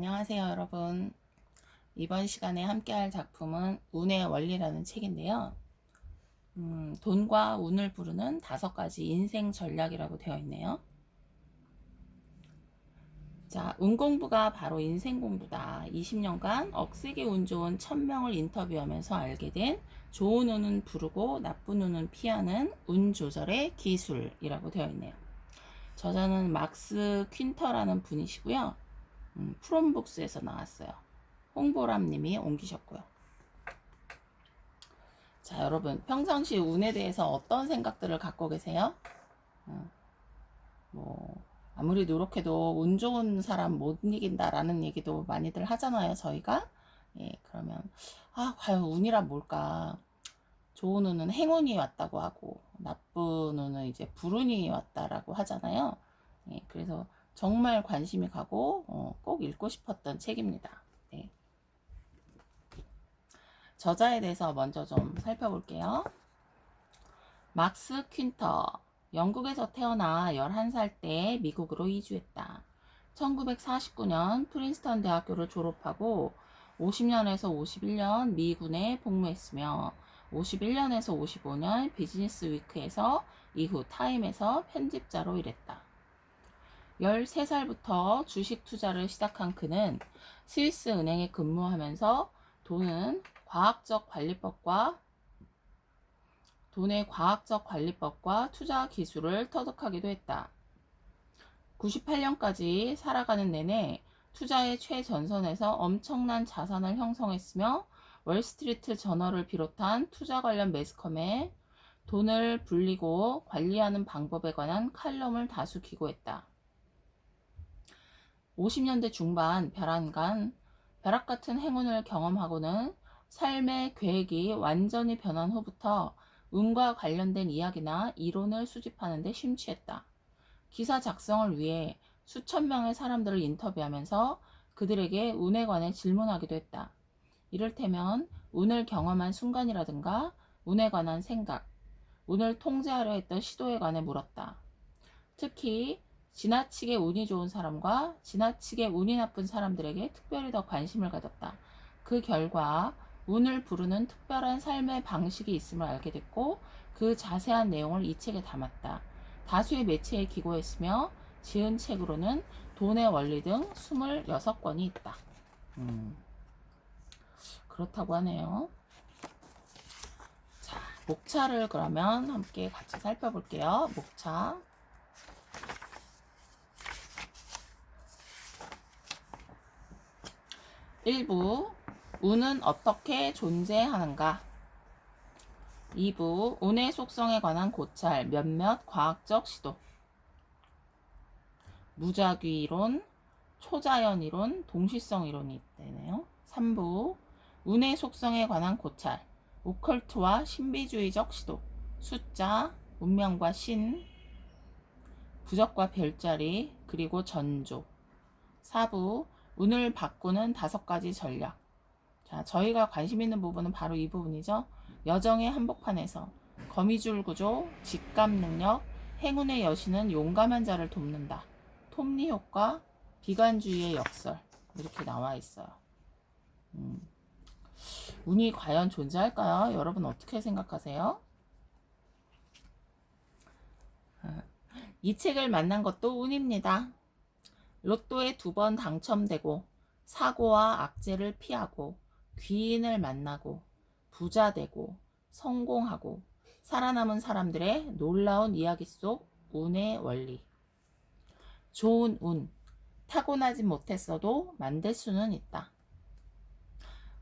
안녕하세요, 여러분. 이번 시간에 함께할 작품은 운의 원리라는 책인데요. 돈과 운을 부르는 5가지 인생 전략이라고 되어 있네요. 자, 운 공부가 바로 인생 공부다. 20년간 억세게 운 좋은 1000명을 인터뷰하면서 알게 된 좋은 운은 부르고 나쁜 운은 피하는 운 조절의 기술이라고 되어 있네요. 저자는 막스 퀸터라는 분이시고요. 프롬북스에서 나왔어요. 홍보람 님이 옮기셨고요. 자, 여러분, 평상시 운에 대해서 어떤 생각들을 갖고 계세요? 아무리 노력해도 운 좋은 사람 못 이긴다라는 얘기도 많이들 하잖아요, 저희가. 예, 그러면, 과연 운이란 뭘까? 좋은 운은 행운이 왔다고 하고, 나쁜 운은 이제 불운이 왔다라고 하잖아요. 예, 그래서 정말 관심이 가고, 꼭 읽고 싶었던 책입니다. 네. 저자에 대해서 먼저 좀 살펴볼게요. 막스 퀸터. 영국에서 태어나 11살 때 미국으로 이주했다. 1949년 프린스턴 대학교를 졸업하고 50년에서 51년 미군에 복무했으며 51년에서 55년 비즈니스 위크에서 이후 타임에서 편집자로 일했다. 13살부터 주식 투자를 시작한 그는 스위스 은행에 근무하면서 돈의 과학적 관리법과 투자 기술을 터득하기도 했다. 98년까지 살아가는 내내 투자의 최전선에서 엄청난 자산을 형성했으며 월스트리트 저널을 비롯한 투자 관련 매스컴에 돈을 불리고 관리하는 방법에 관한 칼럼을 다수 기고했다. 50년대 중반 벼락 같은 행운을 경험하고는 삶의 계획이 완전히 변한 후부터 운과 관련된 이야기나 이론을 수집하는 데 심취했다. 기사 작성을 위해 수천 명의 사람들을 인터뷰하면서 그들에게 운에 관해 질문하기도 했다. 이를테면 운을 경험한 순간이라든가 운에 관한 생각, 운을 통제하려 했던 시도에 관해 물었다. 특히 지나치게 운이 좋은 사람과 지나치게 운이 나쁜 사람들에게 특별히 더 관심을 가졌다. 그 결과 운을 부르는 특별한 삶의 방식이 있음을 알게 됐고 그 자세한 내용을 이 책에 담았다. 다수의 매체에 기고했으며 지은 책으로는 돈의 원리 등 26권이 있다. 그렇다고 하네요. 자, 목차를 그러면 함께 같이 살펴볼게요. 목차. 1부 운은 어떻게 존재하는가? 2부 운의 속성에 관한 고찰 몇몇 과학적 시도 무작위 이론, 초자연 이론, 동시성 이론이 있네요. 3부 운의 속성에 관한 고찰 오컬트와 신비주의적 시도 숫자, 운명과 신, 부적과 별자리, 그리고 전조 4부 운을 바꾸는 5가지 전략. 자, 저희가 관심 있는 부분은 바로 이 부분이죠. 여정의 한복판에서 거미줄 구조, 직감 능력, 행운의 여신은 용감한 자를 돕는다. 톱니 효과, 비관주의의 역설 이렇게 나와 있어요. 운이 과연 존재할까요? 여러분 어떻게 생각하세요? 이 책을 만난 것도 운입니다. 로또에 2번 당첨되고 사고와 악재를 피하고 귀인을 만나고 부자 되고 성공하고 살아남은 사람들의 놀라운 이야기 속 운의 원리. 좋은 운, 타고나지 못했어도 만들 수는 있다.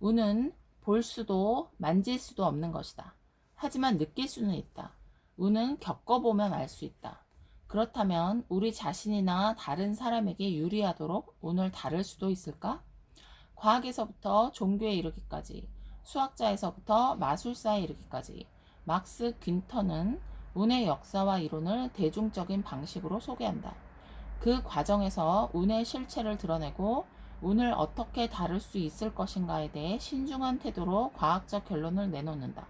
운은 볼 수도 만질 수도 없는 것이다. 하지만 느낄 수는 있다. 운은 겪어보면 알 수 있다. 그렇다면 우리 자신이나 다른 사람에게 유리하도록 운을 다룰 수도 있을까? 과학에서부터 종교에 이르기까지, 수학자에서부터 마술사에 이르기까지 막스 귄터는 운의 역사와 이론을 대중적인 방식으로 소개한다. 그 과정에서 운의 실체를 드러내고 운을 어떻게 다룰 수 있을 것인가에 대해 신중한 태도로 과학적 결론을 내놓는다.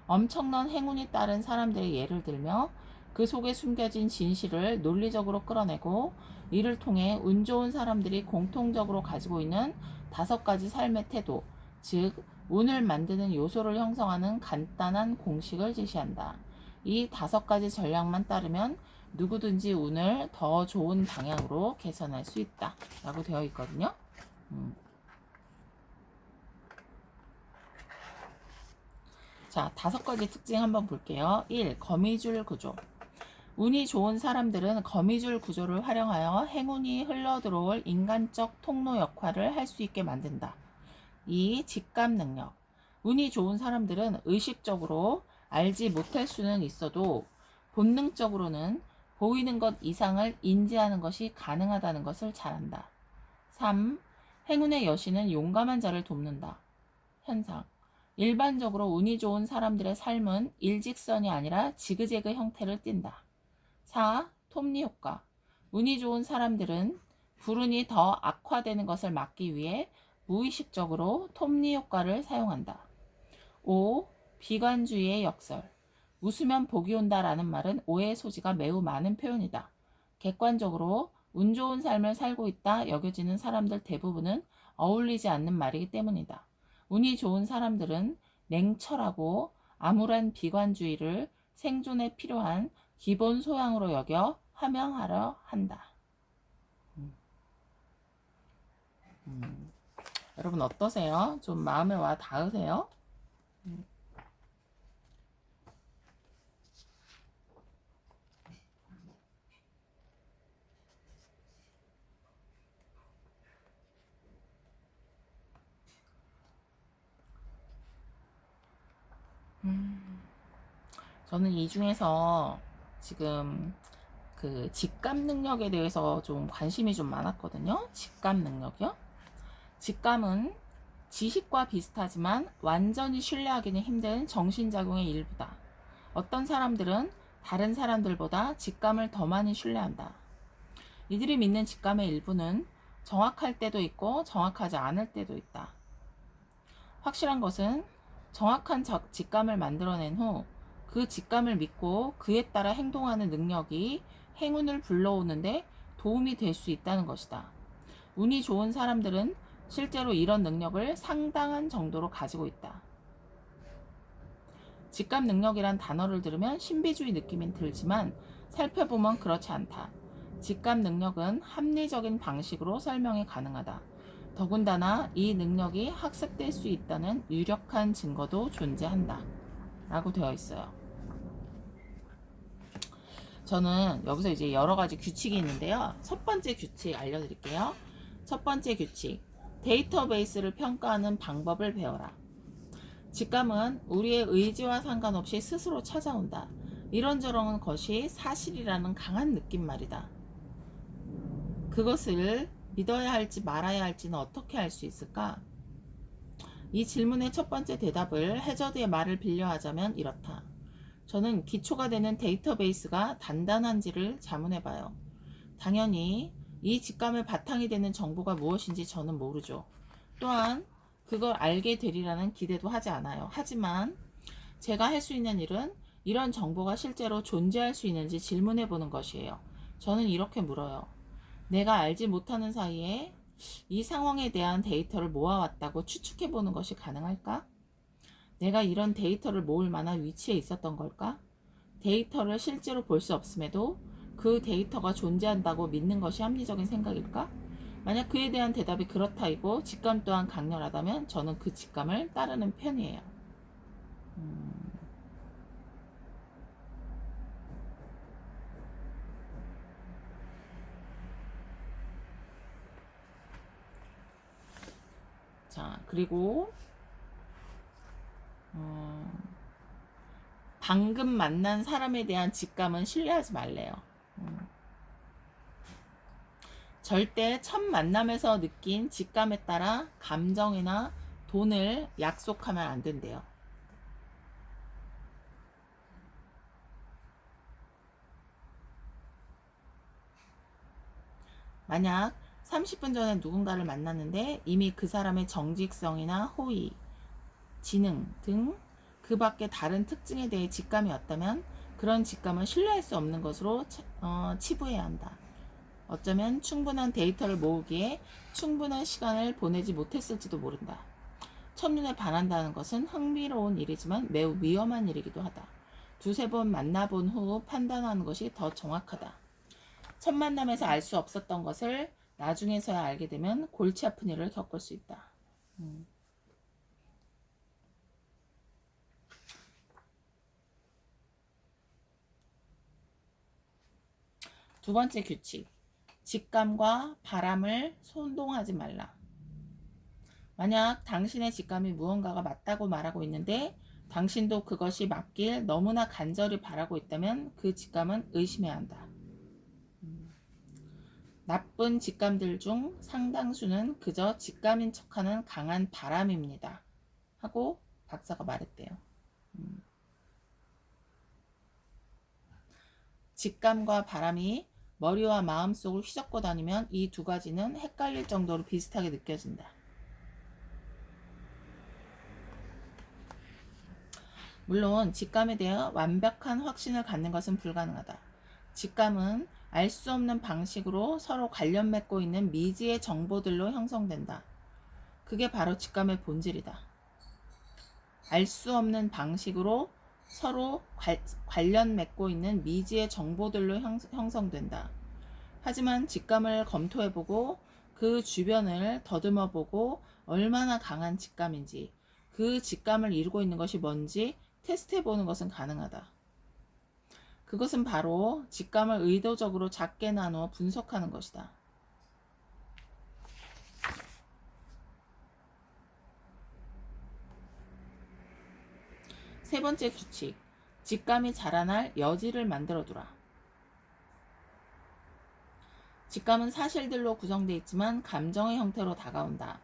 엄청난 행운이 따른 사람들의 예를 들며 그 속에 숨겨진 진실을 논리적으로 끌어내고 이를 통해 운 좋은 사람들이 공통적으로 가지고 있는 5가지 삶의 태도, 즉 운을 만드는 요소를 형성하는 간단한 공식을 제시한다. 이 5가지 전략만 따르면 누구든지 운을 더 좋은 방향으로 개선할 수 있다 라고 되어 있거든요. 자, 5가지 특징 한번 볼게요. 1. 거미줄 구조. 운이 좋은 사람들은 거미줄 구조를 활용하여 행운이 흘러들어올 인간적 통로 역할을 할 수 있게 만든다. 2. 직감 능력. 운이 좋은 사람들은 의식적으로 알지 못할 수는 있어도 본능적으로는 보이는 것 이상을 인지하는 것이 가능하다는 것을 잘 안다. 3. 행운의 여신은 용감한 자를 돕는다. 현상. 일반적으로 운이 좋은 사람들의 삶은 일직선이 아니라 지그재그 형태를 띈다. 4. 톱니 효과. 운이 좋은 사람들은 불운이 더 악화되는 것을 막기 위해 무의식적으로 톱니 효과를 사용한다. 5. 비관주의의 역설. 웃으면 복이 온다라는 말은 오해의 소지가 매우 많은 표현이다. 객관적으로 운 좋은 삶을 살고 있다 여겨지는 사람들 대부분은 어울리지 않는 말이기 때문이다. 운이 좋은 사람들은 냉철하고 암울한 비관주의를 생존에 필요한 기본 소양으로 여겨 함양하려 한다. 여러분 어떠세요? 좀 마음에 와 닿으세요? 저는 이 중에서 지금 그 직감 능력에 대해서 좀 관심이 좀 많았거든요. 직감 능력이요. 직감은 지식과 비슷하지만 완전히 신뢰하기는 힘든 정신작용의 일부다. 어떤 사람들은 다른 사람들보다 직감을 더 많이 신뢰한다. 이들이 믿는 직감의 일부는 정확할 때도 있고 정확하지 않을 때도 있다. 확실한 것은 정확한 직감을 만들어낸 후 그 직감을 믿고 그에 따라 행동하는 능력이 행운을 불러오는데 도움이 될 수 있다는 것이다. 운이 좋은 사람들은 실제로 이런 능력을 상당한 정도로 가지고 있다. 직감 능력이란 단어를 들으면 신비주의 느낌이 들지만 살펴보면 그렇지 않다. 직감 능력은 합리적인 방식으로 설명이 가능하다. 더군다나 이 능력이 학습될 수 있다는 유력한 증거도 존재한다. 라고 되어 있어요. 저는 여기서 이제 여러 가지 규칙이 있는데요. 첫 번째 규칙 알려드릴게요. 첫 번째 규칙. 데이터베이스를 평가하는 방법을 배워라. 직감은 우리의 의지와 상관없이 스스로 찾아온다. 이런저런 것이 사실이라는 강한 느낌 말이다. 그것을 믿어야 할지 말아야 할지는 어떻게 알 수 있을까? 이 질문의 첫 번째 대답을 해저드의 말을 빌려하자면 이렇다. 저는 기초가 되는 데이터베이스가 단단한지를 자문해봐요. 당연히 이 직감의 바탕이 되는 정보가 무엇인지 저는 모르죠. 또한 그걸 알게 되리라는 기대도 하지 않아요. 하지만 제가 할 수 있는 일은 이런 정보가 실제로 존재할 수 있는지 질문해 보는 것이에요. 저는 이렇게 물어요. 내가 알지 못하는 사이에 이 상황에 대한 데이터를 모아왔다고 추측해 보는 것이 가능할까? 내가 이런 데이터를 모을 만한 위치에 있었던 걸까? 데이터를 실제로 볼 수 없음에도 그 데이터가 존재한다고 믿는 것이 합리적인 생각일까? 만약 그에 대한 대답이 그렇다이고 직감 또한 강렬하다면 저는 그 직감을 따르는 편이에요. 자, 그리고 방금 만난 사람에 대한 직감은 신뢰하지 말래요. 절대 첫 만남에서 느낀 직감에 따라 감정이나 돈을 약속하면 안 된대요. 만약 30분 전에 누군가를 만났는데 이미 그 사람의 정직성이나 호의, 지능 등 그 밖의 다른 특징에 대해 직감이 왔다면 그런 직감은 신뢰할 수 없는 것으로 치부해야 한다. 어쩌면 충분한 데이터를 모으기에 충분한 시간을 보내지 못했을지도 모른다. 첫눈에 반한다는 것은 흥미로운 일이지만 매우 위험한 일이기도 하다. 두세 번 만나본 후 판단하는 것이 더 정확하다. 첫 만남에서 알 수 없었던 것을 나중에서야 알게 되면 골치 아픈 일을 겪을 수 있다. 두 번째 규칙. 직감과 바람을 혼동하지 말라. 만약 당신의 직감이 무언가가 맞다고 말하고 있는데 당신도 그것이 맞길 너무나 간절히 바라고 있다면 그 직감은 의심해야 한다. 나쁜 직감들 중 상당수는 그저 직감인 척하는 강한 바람입니다. 하고 박사가 말했대요. 직감과 바람이 머리와 마음속을 휘젓고 다니면 이 두 가지는 헷갈릴 정도로 비슷하게 느껴진다. 물론 직감에 대해 완벽한 확신을 갖는 것은 불가능하다. 직감은 알 수 없는 방식으로 서로 관련 맺고 있는 미지의 정보들로 형성된다. 그게 바로 직감의 본질이다. 알 수 없는 방식으로 서로 관련 맺고 있는 미지의 정보들로 형성된다. 하지만 직감을 검토해보고 그 주변을 더듬어보고 얼마나 강한 직감인지, 그 직감을 이루고 있는 것이 뭔지 테스트해보는 것은 가능하다. 그것은 바로 직감을 의도적으로 작게 나누어 분석하는 것이다. 세 번째 규칙. 직감이 자라날 여지를 만들어두라. 직감은 사실들로 구성되어 있지만 감정의 형태로 다가온다.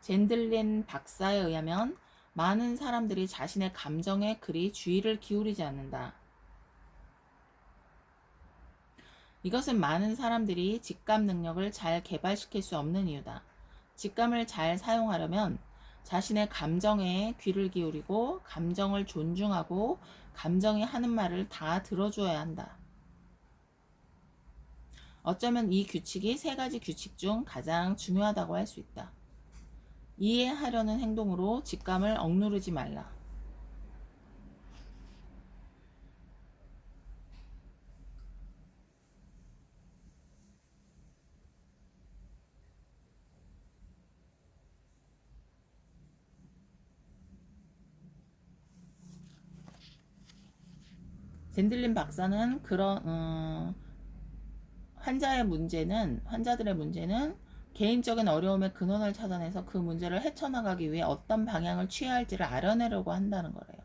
젠들린 박사에 의하면 많은 사람들이 자신의 감정에 그리 주의를 기울이지 않는다. 이것은 많은 사람들이 직감 능력을 잘 개발시킬 수 없는 이유다. 직감을 잘 사용하려면 자신의 감정에 귀를 기울이고 감정을 존중하고 감정이 하는 말을 다 들어줘야 한다. 어쩌면 이 규칙이 세 가지 규칙 중 가장 중요하다고 할 수 있다. 이해하려는 행동으로 직감을 억누르지 말라. 젠들린 박사는 환자들의 문제는 개인적인 어려움의 근원을 찾아내서 그 문제를 헤쳐나가기 위해 어떤 방향을 취해야 할지를 알아내려고 한다는 거래요.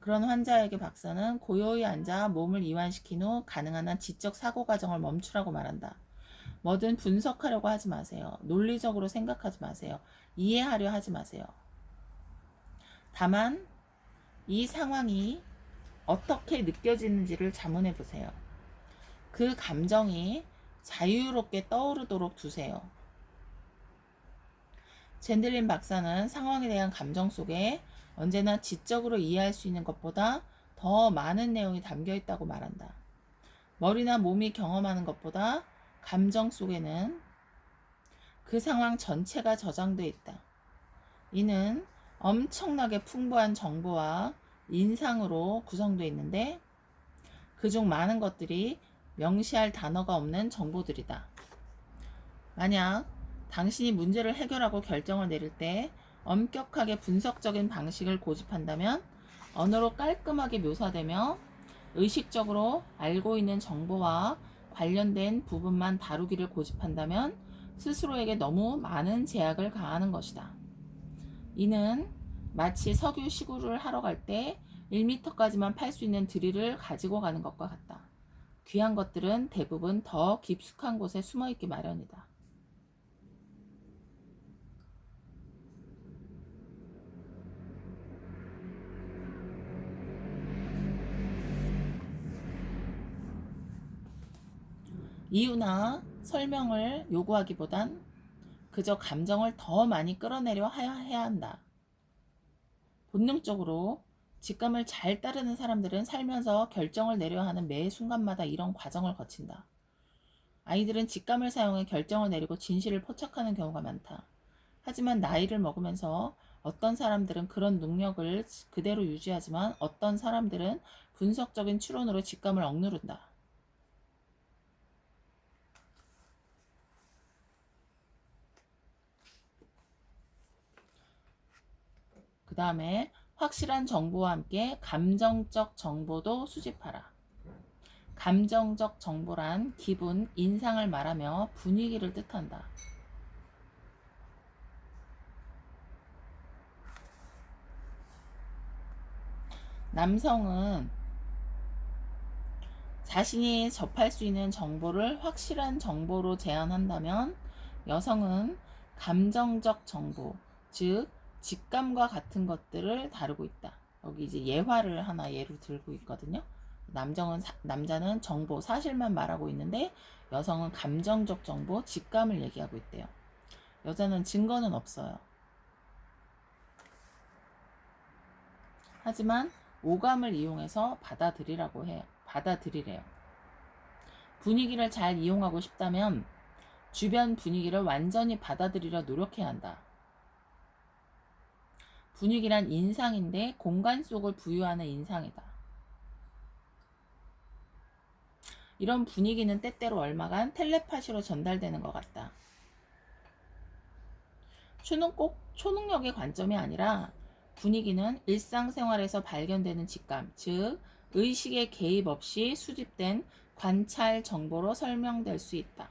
그런 환자에게 박사는 고요히 앉아 몸을 이완시킨 후 가능한 한 지적 사고 과정을 멈추라고 말한다. 뭐든 분석하려고 하지 마세요. 논리적으로 생각하지 마세요. 이해하려 하지 마세요. 다만 이 상황이 어떻게 느껴지는지를 자문해 보세요. 그 감정이 자유롭게 떠오르도록 두세요. 젠들린 박사는 상황에 대한 감정 속에 언제나 지적으로 이해할 수 있는 것보다 더 많은 내용이 담겨 있다고 말한다. 머리나 몸이 경험하는 것보다 감정 속에는 그 상황 전체가 저장되어 있다. 이는 엄청나게 풍부한 정보와 인상으로 구성되어 있는데 그중 많은 것들이 명시할 단어가 없는 정보들이다. 만약 당신이 문제를 해결하고 결정을 내릴 때 엄격하게 분석적인 방식을 고집한다면 언어로 깔끔하게 묘사되며 의식적으로 알고 있는 정보와 관련된 부분만 다루기를 고집한다면 스스로에게 너무 많은 제약을 가하는 것이다. 이는 마치 석유 시구를 하러 갈 때 1m까지만 팔 수 있는 드릴을 가지고 가는 것과 같다. 귀한 것들은 대부분 더 깊숙한 곳에 숨어 있기 마련이다. 이유나 설명을 요구하기보단 그저 감정을 더 많이 끌어내려 해야 한다. 본능적으로 직감을 잘 따르는 사람들은 살면서 결정을 내려야 하는 매 순간마다 이런 과정을 거친다. 아이들은 직감을 사용해 결정을 내리고 진실을 포착하는 경우가 많다. 하지만 나이를 먹으면서 어떤 사람들은 그런 능력을 그대로 유지하지만 어떤 사람들은 분석적인 추론으로 직감을 억누른다. 그 다음에 확실한 정보와 함께 감정적 정보도 수집하라. 감정적 정보란 기분, 인상을 말하며 분위기를 뜻한다. 남성은 자신이 접할 수 있는 정보를 확실한 정보로 제한한다면 여성은 감정적 정보, 즉 직감과 같은 것들을 다루고 있다. 여기 이제 예화를 하나 예로 들고 있거든요. 남자는 정보, 사실만 말하고 있는데 여성은 감정적 정보, 직감을 얘기하고 있대요. 여자는 증거는 없어요. 하지만 오감을 이용해서 받아들이래요. 분위기를 잘 이용하고 싶다면 주변 분위기를 완전히 받아들이려 노력해야 한다. 분위기란 인상인데 공간 속을 부유하는 인상이다. 이런 분위기는 때때로 얼마간 텔레파시로 전달되는 것 같다. 추는 꼭 초능력의 관점이 아니라 분위기는 일상생활에서 발견되는 직감, 즉 의식의 개입 없이 수집된 관찰 정보로 설명될 수 있다.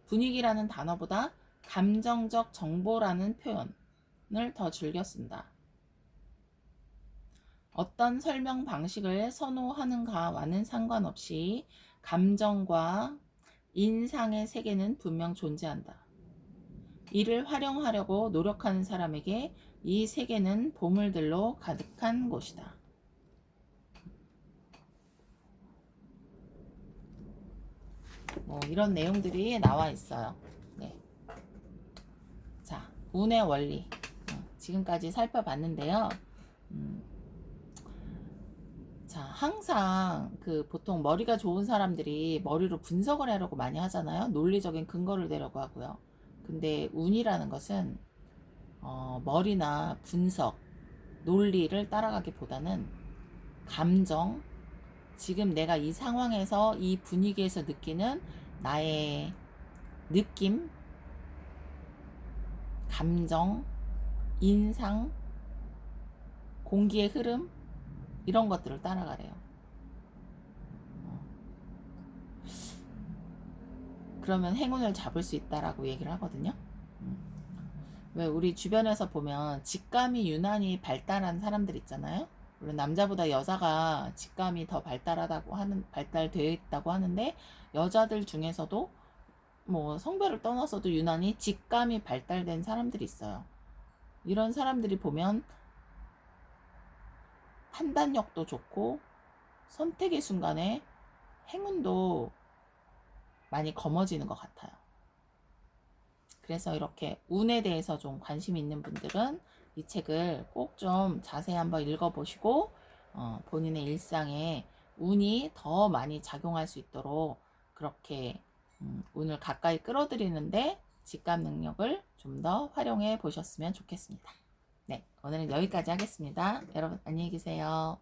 분위기라는 단어보다 감정적 정보라는 표현을 더 즐겨 쓴다. 어떤 설명 방식을 선호하는가와는 상관없이 감정과 인상의 세계는 분명 존재한다. 이를 활용하려고 노력하는 사람에게 이 세계는 보물들로 가득한 곳이다. 뭐 이런 내용들이 나와 있어요. 네. 자, 운의 원리. 지금까지 살펴봤는데요. 자, 항상 보통 머리가 좋은 사람들이 머리로 분석을 하려고 많이 하잖아요. 논리적인 근거를 내려고 하고요. 근데 운이라는 것은 머리나 분석, 논리를 따라가기보다는 감정, 지금 내가 이 상황에서 이 분위기에서 느끼는 나의 느낌, 감정, 인상, 공기의 흐름 이런 것들을 따라가래요. 그러면 행운을 잡을 수 있다라고 얘기를 하거든요. 왜 우리 주변에서 보면 직감이 유난히 발달한 사람들 있잖아요. 물론 남자보다 여자가 직감이 더 발달되어 있다고 하는데 여자들 중에서도 뭐 성별을 떠나서도 유난히 직감이 발달된 사람들이 있어요. 이런 사람들이 보면 판단력도 좋고 선택의 순간에 행운도 많이 거머쥐는 것 같아요. 그래서 이렇게 운에 대해서 좀 관심 있는 분들은 이 책을 꼭 좀 자세히 한번 읽어보시고 본인의 일상에 운이 더 많이 작용할 수 있도록 그렇게 운을 가까이 끌어들이는데 직감 능력을 좀 더 활용해 보셨으면 좋겠습니다. 네, 오늘은 여기까지 하겠습니다. 여러분 안녕히 계세요.